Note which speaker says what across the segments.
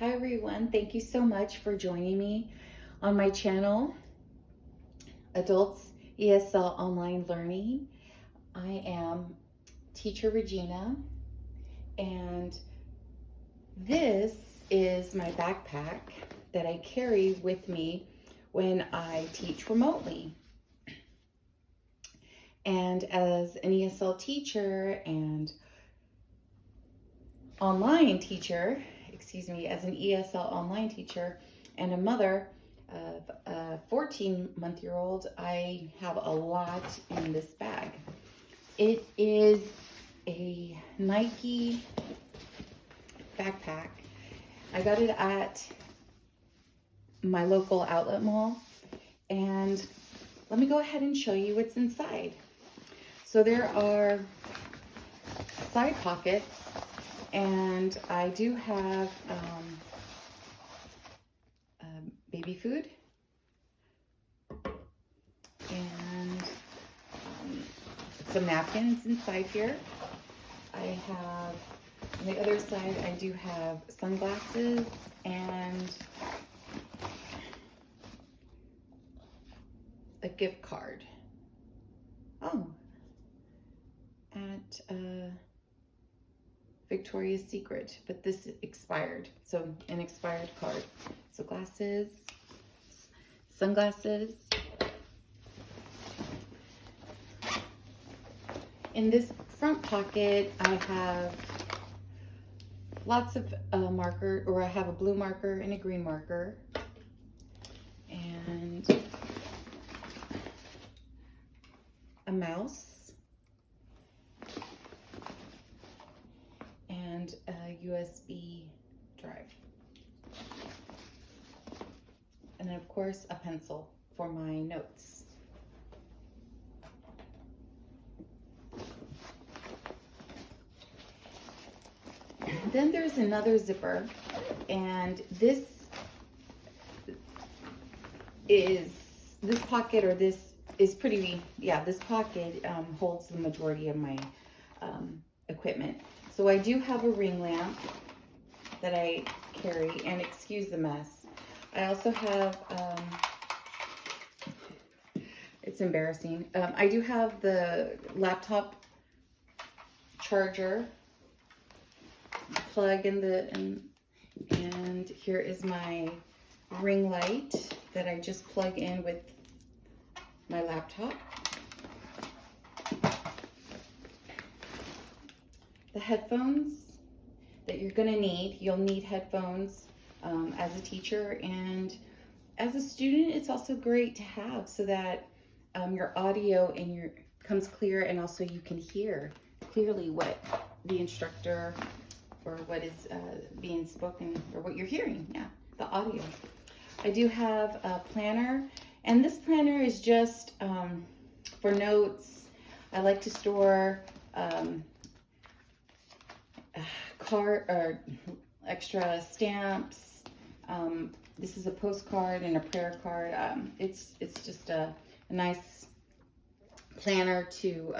Speaker 1: Hi everyone, thank you so much for joining me on my channel, Adults ESL Online Learning. I am teacher Regina, and this is my backpack that I carry with me when I teach remotely. And as an ESL teacher and online teacher, as an ESL online teacher and a mother of a 14-month-old, I have a lot in this bag. It is a Nike backpack. I got it at my local outlet mall, and let me go ahead and show you what's inside. So there are side pockets, and I do have baby food and some napkins inside here. I have, on the other side, I do have sunglasses and a gift card. Oh, at Victoria's Secret, but this expired, so an expired card. So glasses, sunglasses. In this front pocket, I have lots of marker, or I have a blue marker and a green marker, and a mouse, and a USB drive, and then of course a pencil for my notes. Then there's another zipper, and this pocket, or this is pretty, yeah, this pocket holds the majority of my equipment. So I do have a ring lamp that I carry, and excuse the mess. I also have, it's embarrassing. I do have the laptop charger plug and here is my ring light that I just plug in with my laptop. The headphones that you're going to need. You'll need headphones as a teacher, and as a student it's also great to have, so that your audio comes clear, and also you can hear clearly what the instructor or what is being spoken, or what you're hearing. Yeah, the audio. I do have a planner, and this planner is just for notes. I like to store card or extra stamps. This is a postcard and a prayer card. It's just a nice planner to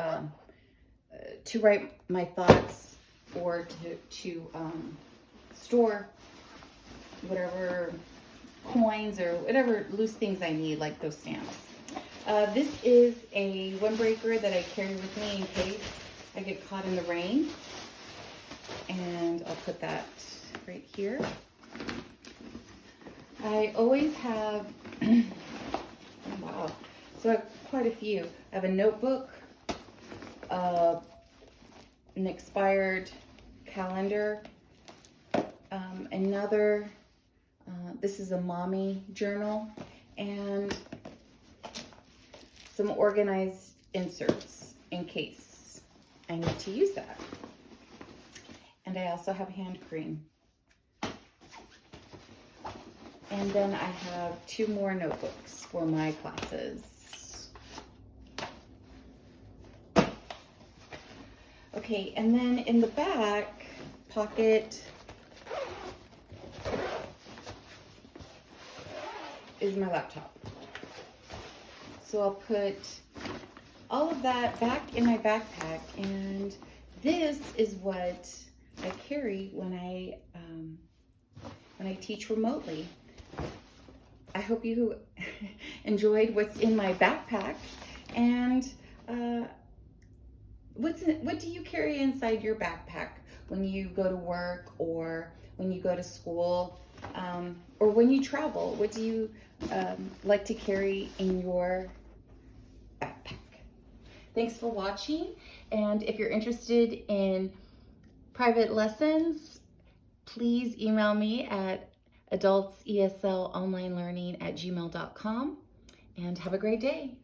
Speaker 1: write my thoughts, or to store whatever coins or whatever loose things I need, like those stamps. This is a windbreaker that I carry with me in case I get caught in the rain, and I'll put that right here. I always have, wow, so I have quite a few. I have a notebook, an expired calendar, this is a mommy journal, and some organized inserts in case I need to use that. And I also have hand cream. And then I have 2 more notebooks for my classes. Okay, and then in the back pocket is my laptop. So I'll put all of that back in my backpack, and this is what I carry when I when I teach remotely. I hope you enjoyed what's in my backpack. And what do you carry inside your backpack when you go to work or when you go to school or when you travel? What do you like to carry in your backpack? Thanks for watching. And if you're interested in private lessons, please email me at adultseslonlinelearning@gmail.com, and have a great day.